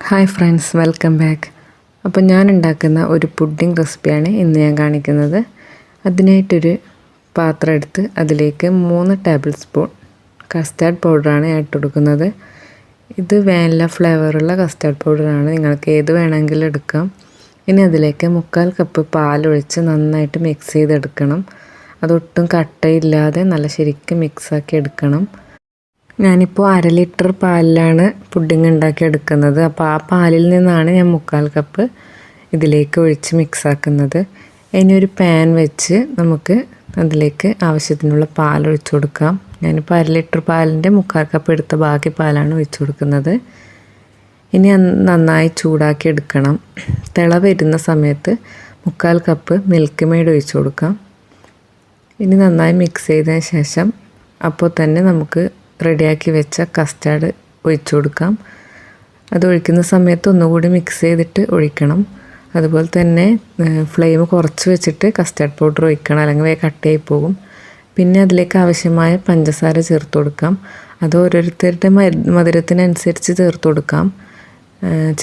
Hi friends, welcome back. അപ്പോൾ ഞാൻ ഉണ്ടാക്കുന്ന ഒരു പുഡിംഗ് റെസിപ്പിയാണ് ഇന്ന് ഞാൻ കാണിക്കുന്നത്. അതിനായിട്ടൊരു പാത്രം എടുത്ത് അതിലേക്ക് 3 ടേബിൾ സ്പൂൺ കസ്റ്റാർഡ് പൗഡറാണ് ഞാൻ ഇട്ട് കൊടുക്കുന്നത്. ഇത് വാനില ഫ്ലേവറുള്ള കസ്റ്റാർഡ് പൗഡറാണ്, നിങ്ങൾക്ക് ഏത് വേണമെങ്കിലും എടുക്കാം. ഇനി അതിലേക്ക് 1/4 കപ്പ് പാലൊഴിച്ച് നന്നായിട്ട് മിക്സ് ചെയ്തെടുക്കണം. അതൊട്ടും കട്ടയില്ലാതെ നല്ല ശരിക്കും മിക്സാക്കി എടുക്കണം. ഞാനിപ്പോൾ 1/2 ലിറ്റർ പാലിലാണ് പുഡിംഗ് ഉണ്ടാക്കി എടുക്കുന്നത്. അപ്പോൾ ആ പാലിൽ നിന്നാണ് ഞാൻ 1/4 കപ്പ് ഇതിലേക്ക് ഒഴിച്ച് മിക്സാക്കുന്നത്. ഇനി ഒരു പാൻ വെച്ച് നമുക്ക് അതിലേക്ക് ആവശ്യത്തിനുള്ള പാൽ ഒഴിച്ചു കൊടുക്കാം. ഞാനിപ്പോൾ 1/2 ലിറ്റർ പാലിൻ്റെ 1/4 കപ്പ് എടുത്ത ബാക്കി പാലാണ് ഒഴിച്ചു കൊടുക്കുന്നത്. ഇനി നന്നായി ചൂടാക്കി എടുക്കണം. തിള വരുന്ന സമയത്ത് 1/4 കപ്പ് മിൽക്ക് മെയ്ഡ് ഒഴിച്ചു കൊടുക്കാം. ഇനി നന്നായി മിക്സ് ചെയ്തതിന് ശേഷം അപ്പോൾ തന്നെ നമുക്ക് റെഡിയാക്കി വെച്ച കസ്റ്റാർഡ് ഒഴിച്ചു കൊടുക്കാം. അത് ഒഴിക്കുന്ന സമയത്ത് ഒന്നുകൂടി മിക്സ് ചെയ്തിട്ട് ഒഴിക്കണം. അതുപോലെ തന്നെ ഫ്ലെയിം കുറച്ച് വെച്ചിട്ട് കസ്റ്റാർഡ് പൗഡർ ഒഴിക്കണം, അല്ലെങ്കിൽ വേഗം കട്ടയായി പോകും. പിന്നെ അതിലേക്ക് ആവശ്യമായ പഞ്ചസാര ചേർത്ത് കൊടുക്കാം. അത് ഓരോരുത്തരുടെ മധുരത്തിനനുസരിച്ച് ചേർത്ത് കൊടുക്കാം,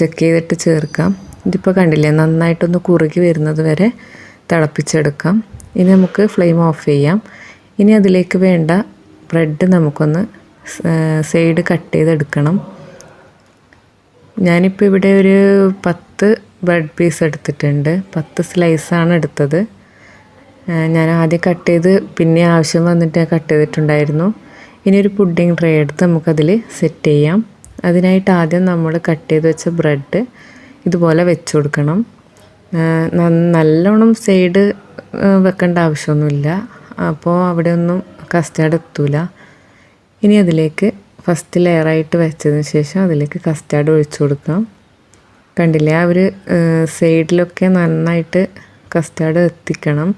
ചെക്ക് ചെയ്തിട്ട് ചേർക്കാം. ഇതിപ്പോൾ കണ്ടില്ലേ, നന്നായിട്ടൊന്ന് കുറുകി വരുന്നത് വരെ തിളപ്പിച്ചെടുക്കാം. ഇനി നമുക്ക് ഫ്ലെയിം ഓഫ് ചെയ്യാം. ഇനി അതിലേക്ക് വേണ്ട ബ്രെഡ് നമുക്കൊന്ന് സൈഡ് കട്ട് ചെയ്തെടുക്കണം. ഞാനിപ്പോൾ ഇവിടെ ഒരു 10 ബ്രെഡ് പീസ് എടുത്തിട്ടുണ്ട്. 10 സ്ലൈസാണ് എടുത്തത്. ഞാൻ ആദ്യം കട്ട് ചെയ്ത് പിന്നെ ആവശ്യം വന്നിട്ട് ഞാൻ കട്ട് ചെയ്തിട്ടുണ്ടായിരുന്നു. ഇനി ഒരു പുഡിംഗ് ട്രേ എടുത്ത് നമുക്കതിൽ സെറ്റ് ചെയ്യാം. അതിനായിട്ട് ആദ്യം നമ്മൾ കട്ട് ചെയ്ത് വെച്ച ബ്രെഡ് ഇതുപോലെ വെച്ച് കൊടുക്കണം. നല്ലോണം സൈഡ് വെക്കേണ്ട ആവശ്യമൊന്നുമില്ല, അപ്പോൾ അവിടെ ഒന്നും കസ്റ്റാർഡ് എത്തൂല. ഇനി അതിലേക്ക് ഫസ്റ്റ് ലെയറായിട്ട് വെച്ചതിന് ശേഷം അതിലേക്ക് കസ്റ്റാർഡ് ഒഴിച്ചു കൊടുക്കാം. കണ്ടില്ലേ, ആ ഒരു സൈഡിലൊക്കെ നന്നായിട്ട് കസ്റ്റാർഡ് എത്തിക്കണം,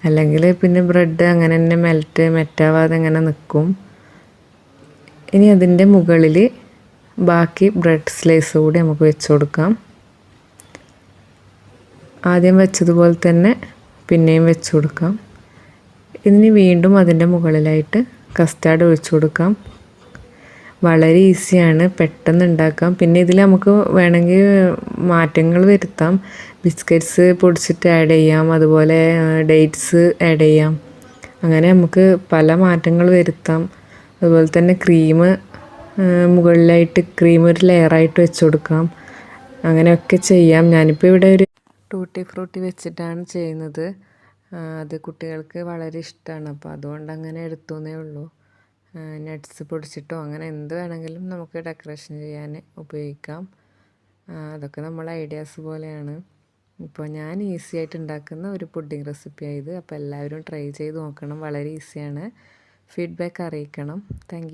അല്ലെങ്കിൽ പിന്നെ ബ്രെഡ് അങ്ങനെ തന്നെ മെറ്റാവാതെ അങ്ങനെ നിൽക്കും. ഇനി അതിൻ്റെ മുകളിൽ ബാക്കി ബ്രെഡ് സ്ലൈസ് കൂടി നമുക്ക് വെച്ച് കൊടുക്കാം. ആദ്യം വെച്ചതുപോലെ തന്നെ പിന്നെയും വെച്ച് കൊടുക്കാം. ഇനി വീണ്ടും അതിൻ്റെ മുകളിലായിട്ട് കസ്റ്റാർഡ് ഒഴിച്ചു കൊടുക്കാം. വളരെ ഈസിയാണ്, പെട്ടെന്ന് ഉണ്ടാക്കാം. പിന്നെ ഇതിൽ നമുക്ക് വേണമെങ്കിൽ മാറ്റങ്ങൾ വരുത്താം. ബിസ്ക്കറ്റ്സ് പൊടിച്ചിട്ട് ആഡ് ചെയ്യാം, അതുപോലെ ഡേറ്റ്സ് ആഡ് ചെയ്യാം. അങ്ങനെ നമുക്ക് പല മാറ്റങ്ങൾ വരുത്താം. അതുപോലെ തന്നെ മുകളിലായിട്ട് ക്രീം ഒരു ലെയറായിട്ട് വെച്ച് കൊടുക്കാം. അങ്ങനെയൊക്കെ ചെയ്യാം. ഞാനിപ്പോൾ ഇവിടെ ഒരു ടൂട്ടി ഫ്രൂട്ടി വെച്ചിട്ടാണ് ചെയ്യുന്നത്. അത് കുട്ടികൾക്ക് വളരെ ഇഷ്ടമാണ്, അപ്പോൾ അതുകൊണ്ട് അങ്ങനെ എടുത്തുവെന്നേ ഉള്ളൂ. നട്ട്സ് പൊടിച്ചിട്ടോ അങ്ങനെ എന്ത് വേണമെങ്കിലും നമുക്ക് ഡെക്കറേഷൻ ചെയ്യാൻ ഉപയോഗിക്കാം. അതൊക്കെ നമ്മളെ ഐഡിയാസ് പോലെയാണ്. ഇപ്പോൾ ഞാൻ ഈസി ആയിട്ട് ഉണ്ടാക്കുന്ന ഒരു പുഡിംഗ് റെസിപ്പിയായത്. അപ്പോൾ എല്ലാവരും ട്രൈ ചെയ്ത് നോക്കണം, വളരെ ഈസിയാണ്. ഫീഡ്ബാക്ക് അറിയിക്കണം. താങ്ക്